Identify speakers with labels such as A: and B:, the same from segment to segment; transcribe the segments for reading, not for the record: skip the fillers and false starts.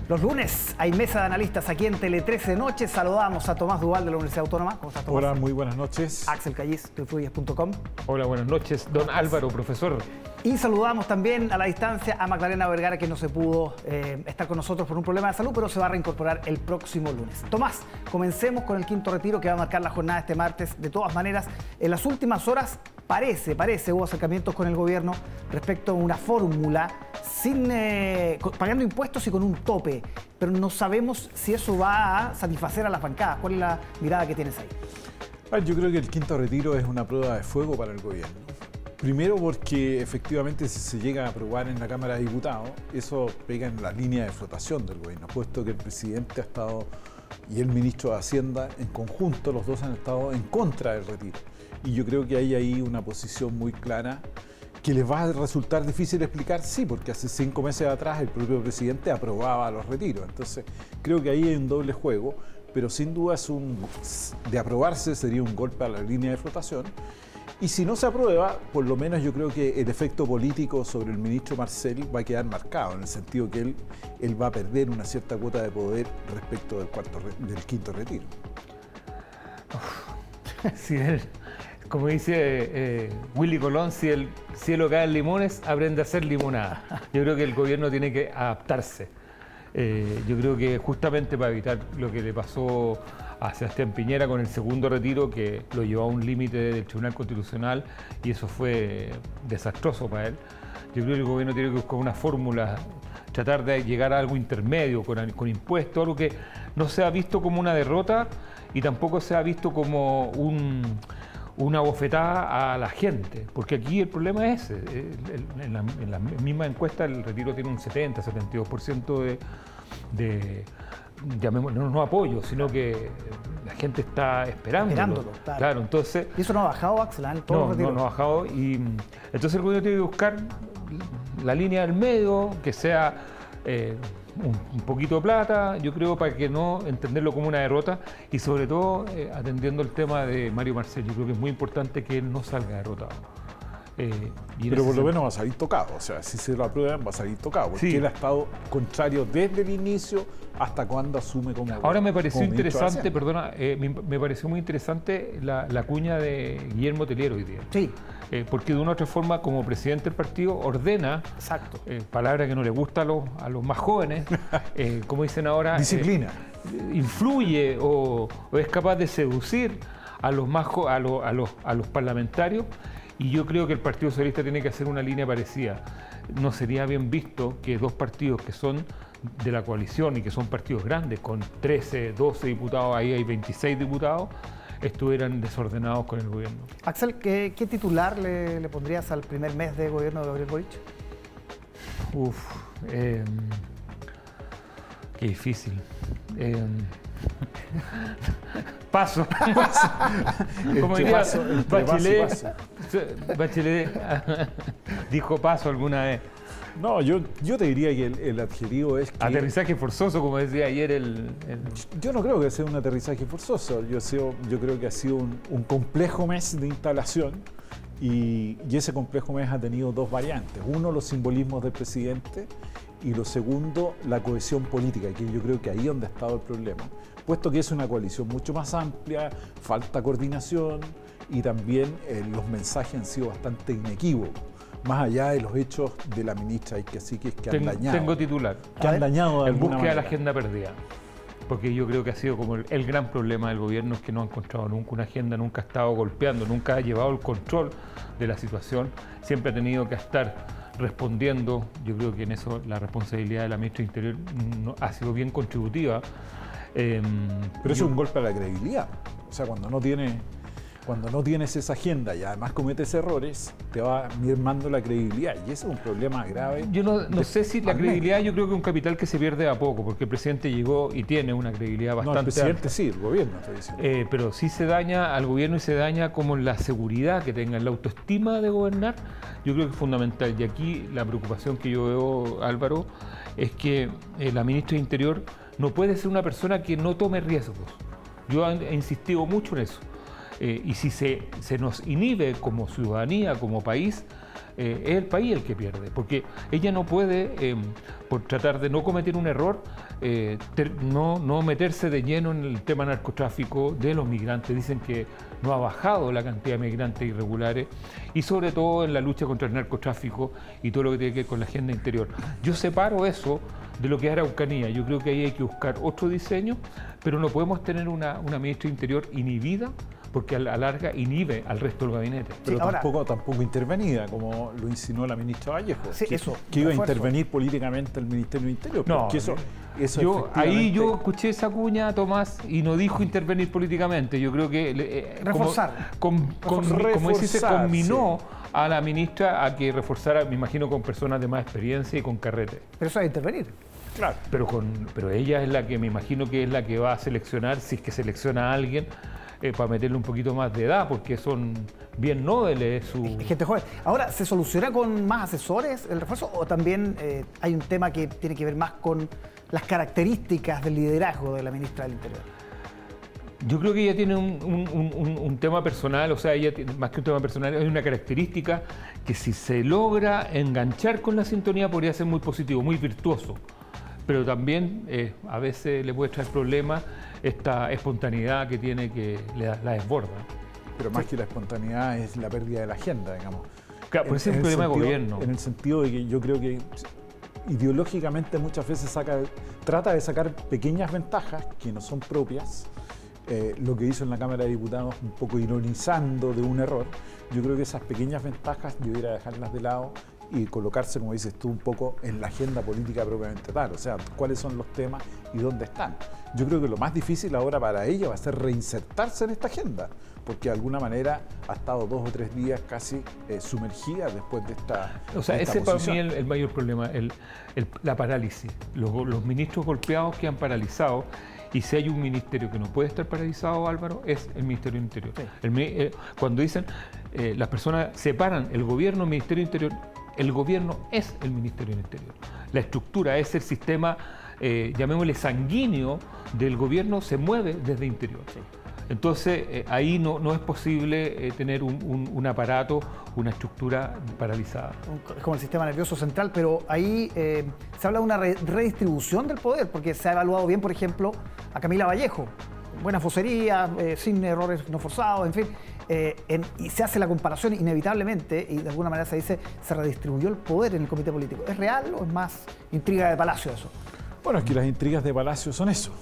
A: Los lunes hay mesa de analistas aquí en Tele 13 Noche. Saludamos a Tomás Duval de la Universidad Autónoma. ¿Cómo estás, Tomás?
B: Hola, muy buenas noches.
A: Axel Callis, de Influyes.com.
C: Hola, buenas noches. Don Álvaro, profesor.
A: Y saludamos también a la distancia a Magdalena Vergara, que no se pudo estar con nosotros por un problema de salud, pero se va a reincorporar el próximo lunes. Tomás, comencemos con el quinto retiro que va a marcar la jornada este martes. De todas maneras, en las últimas horas hubo acercamientos con el gobierno respecto a una fórmula pagando impuestos y con un tope, pero no sabemos si eso va a satisfacer a las bancadas. ¿Cuál es la mirada que tienes ahí?
B: Yo creo que el quinto retiro es una prueba de fuego para el gobierno. Primero porque efectivamente si se llega a aprobar en la Cámara de Diputados, eso pega en la línea de flotación del gobierno, puesto que el presidente ha estado y el ministro de Hacienda en conjunto, los dos han estado en contra del retiro. Y yo creo que hay ahí una posición muy clara que les va a resultar difícil explicar, sí, porque hace 5 meses atrás el propio presidente aprobaba los retiros. Entonces creo que ahí hay un doble juego, pero sin duda de aprobarse sería un golpe a la línea de flotación. Y si no se aprueba, por lo menos yo creo que el efecto político sobre el ministro Marcel va a quedar marcado, en el sentido que él va a perder una cierta cuota de poder respecto del quinto retiro.
C: Si como dice Willy Colón, si el cielo cae en limones, aprende a hacer limonada. Yo creo que el gobierno tiene que adaptarse. Yo creo que justamente para evitar lo que le pasó a Sebastián Piñera con el segundo retiro, que lo llevó a un límite del Tribunal Constitucional y eso fue desastroso para él. Yo creo que el gobierno tiene que buscar una fórmula, tratar de llegar a algo intermedio con impuestos, algo que no sea visto como una derrota y tampoco sea visto como una bofetada a la gente, porque aquí el problema es ese. En la misma encuesta el retiro tiene un 70-72% llamémoslo, no apoyo, sino que la gente está esperándolo. Claro, entonces...
A: ¿Y eso no ha bajado, Axel?
C: No ha bajado, y entonces el gobierno tiene que buscar la línea del medio, que sea un poquito de plata, yo creo, para que no entenderlo como una derrota, y sobre todo atendiendo el tema de Mario Marcel. Yo creo que es muy importante que él no salga derrotado.
B: Pero por lo menos va a salir tocado, o sea, si se lo aprueban va a salir tocado, porque sí, él ha estado contrario desde el inicio hasta cuando asume como...
C: Ahora me pareció interesante, perdona, me pareció muy interesante la cuña de Guillermo Telier hoy día.
A: Sí.
C: Porque de una u otra forma, como presidente del partido, ordena,
A: exacto,
C: palabra que no le gusta a los más jóvenes, como dicen ahora...
B: Disciplina.
C: Influye o es capaz de seducir a los parlamentarios. Y yo creo que el Partido Socialista tiene que hacer una línea parecida. No sería bien visto que dos partidos que son de la coalición y que son partidos grandes, con 13, 12 diputados, ahí hay 26 diputados, estuvieran desordenados con el gobierno.
A: Axel, ¿qué titular le pondrías al primer mes de gobierno de Gabriel Boric?
C: Qué difícil. Paso. Como diría Bachelet dijo paso alguna vez.
B: No, yo te diría que el adjetivo es que...
C: Aterrizaje forzoso, como decía ayer
B: Yo no creo que sea un aterrizaje forzoso. Yo creo que ha sido un complejo mes de instalación y ese complejo mes ha tenido dos variantes. Uno, los simbolismos del presidente, y lo segundo, la cohesión política, que yo creo que ahí es donde ha estado el problema. Puesto que es una coalición mucho más amplia, falta coordinación y también los mensajes han sido bastante inequívocos, más allá de los hechos de la ministra que han dañado.
C: Tengo titular.
B: Que han dañado de alguna
C: manera. Búsqueda de la agenda perdida. Porque yo creo que ha sido como el gran problema del gobierno, es que no ha encontrado nunca una agenda, nunca ha estado golpeando, nunca ha llevado el control de la situación, siempre ha tenido que estar respondiendo. Yo creo que en eso la responsabilidad de la ministra de Interior ha sido bien contributiva.
B: Pero eso es un golpe a la credibilidad. O sea, cuando no tienes esa agenda y además cometes errores, te va mermando la credibilidad. Y ese es un problema grave.
C: Yo no sé si la credibilidad, yo creo que es un capital que se pierde a poco, porque el presidente llegó y tiene una credibilidad bastante
B: alta. No, el presidente
C: alta.
B: Sí, el gobierno estoy diciendo.
C: Pero sí se daña al gobierno y se daña como la seguridad que tenga, la autoestima de gobernar. Yo creo que es fundamental. Y aquí la preocupación que yo veo, Álvaro, es que la ministra de Interior no puede ser una persona que no tome riesgos. Yo he insistido mucho en eso. Y si se nos inhibe como ciudadanía, como país, es el país el que pierde, porque ella no puede, por tratar de no cometer un error, no meterse de lleno en el tema narcotráfico de los migrantes. Dicen que no ha bajado la cantidad de migrantes irregulares y sobre todo en la lucha contra el narcotráfico y todo lo que tiene que ver con la agenda interior. Yo separo eso de lo que es Araucanía. Yo creo que ahí hay que buscar otro diseño, pero no podemos tener una ministra de Interior inhibida, porque a la larga inhibe al resto del gabinete.
B: Pero
A: ahora,
B: tampoco intervenida, como lo insinuó la ministra Vallejo,
A: sí,
B: que iba a intervenir políticamente el Ministerio del Interior.
C: No,
B: eso
C: ahí yo escuché esa cuña, Tomás, y no dijo intervenir políticamente. Yo creo que
A: reforzar.
C: Como dice, se combinó a la ministra a que reforzara, me imagino, con personas de más experiencia y con carrete.
A: Pero eso es intervenir.
B: Claro.
C: Pero ella es la que, me imagino que es la que va a seleccionar, si es que selecciona a alguien, para meterle un poquito más de edad, porque son bien nobles.
A: Gente joven. Ahora, ¿se soluciona con más asesores el refuerzo o también hay un tema que tiene que ver más con las características del liderazgo de la ministra del Interior?
C: Yo creo que ella tiene un tema personal, o sea, ella más que un tema personal, hay una característica que si se logra enganchar con la sintonía podría ser muy positivo, muy virtuoso. Pero también a veces le puede traer problemas esta espontaneidad que tiene, que la desborda.
B: Pero más que la espontaneidad es la pérdida de la agenda, digamos.
C: Claro, pues es un problema de gobierno.
B: En el sentido de que yo creo que ideológicamente muchas veces trata de sacar pequeñas ventajas que no son propias. Lo que hizo en la Cámara de Diputados, un poco ironizando de un error. Yo creo que esas pequeñas ventajas debiera dejarlas de lado y colocarse, como dices tú, un poco en la agenda política propiamente tal, o sea, cuáles son los temas y dónde están. Yo creo que lo más difícil ahora para ella va a ser reinsertarse en esta agenda, porque de alguna manera ha estado 2 o 3 días casi sumergida después de esta
C: O sea,
B: esta
C: ese
B: posición.
C: para mí es el mayor problema, la parálisis. Los ministros golpeados quedan paralizados. Y si hay un ministerio que no puede estar paralizado, Álvaro, es el Ministerio del Interior. Sí. Cuando dicen, las personas separan el gobierno del Ministerio del Interior, el gobierno es el Ministerio del Interior. La estructura es el sistema, llamémosle sanguíneo, del gobierno, se mueve desde interior. Sí. Entonces, ahí no es posible tener un aparato, una estructura paralizada.
A: Es como el sistema nervioso central, pero ahí se habla de una redistribución del poder, porque se ha evaluado bien, por ejemplo, a Camila Vallejo. Buena vocería, sin errores no forzados, en fin. Y se hace la comparación inevitablemente, y de alguna manera se dice, se redistribuyó el poder en el comité político. ¿Es real o es más intriga de Palacio eso?
B: Bueno, es que las intrigas de Palacio son eso,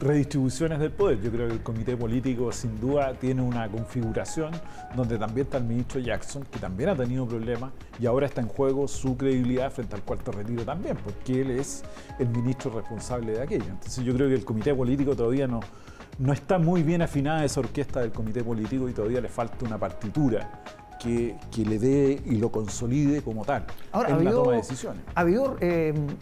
B: redistribuciones del poder. Yo creo que el comité político sin duda tiene una configuración donde también está el ministro Jackson, que también ha tenido problemas y ahora está en juego su credibilidad frente al cuarto retiro también, porque él es el ministro responsable de aquello. Entonces yo creo que el comité político todavía no está muy bien afinada esa orquesta del comité político y todavía le falta una partitura que le dé y lo consolide como tal.
A: Ahora,
B: en la toma de decisiones.
A: Ha habido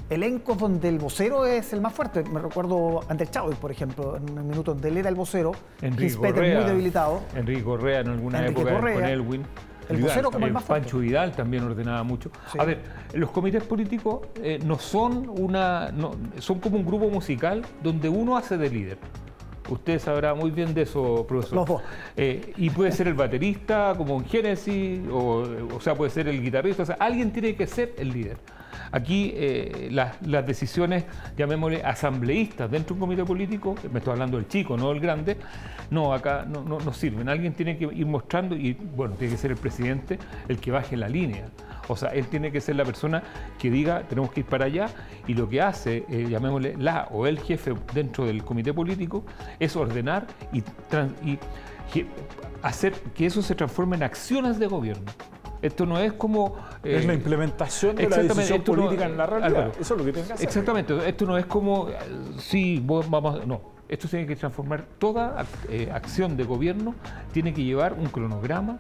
A: elencos donde el vocero es el más fuerte. Me recuerdo ante el Chávez, por ejemplo, en un minuto donde él era el vocero,
C: Enrique
A: Correa, muy debilitado.
C: Enrique Correa en alguna época con Elwin.
A: El vocero como el más fuerte.
C: Pancho Vidal también ordenaba mucho.
A: Sí.
C: A ver, los comités políticos no son son como un grupo musical donde uno hace de líder. Usted sabrá muy bien de eso, profesor.
A: Los dos.
C: Y puede ser el baterista, como en Génesis, o sea, puede ser el guitarrista. O sea, alguien tiene que ser el líder. Aquí las decisiones, llamémosle asambleístas dentro de un comité político, me estoy hablando del chico, no del grande, no, acá no sirven. Alguien tiene que ir mostrando y, bueno, tiene que ser el presidente el que baje la línea. O sea, él tiene que ser la persona que diga, tenemos que ir para allá, y lo que hace, llamémosle la o el jefe dentro del comité político, es ordenar y hacer que eso se transforme en acciones de gobierno. Esto no es como...
B: es la implementación de la decisión política en la realidad. Álvaro, eso es lo que tiene que hacer.
C: Exactamente. Esto no es como... sí, vamos... No. Esto tiene que transformar toda acción de gobierno, tiene que llevar un cronograma,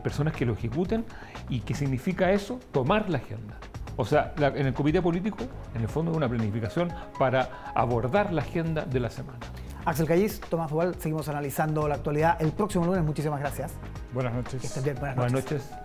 C: personas que lo ejecuten, y ¿qué significa eso? Tomar la agenda. O sea, en el comité político, en el fondo, es una planificación para abordar la agenda de la semana.
A: Axel Callis, Tomás Duval, seguimos analizando la actualidad el próximo lunes. Muchísimas gracias.
B: Buenas noches.
A: Que estén bien. Buenas
C: Buenas
A: noches.
C: noches.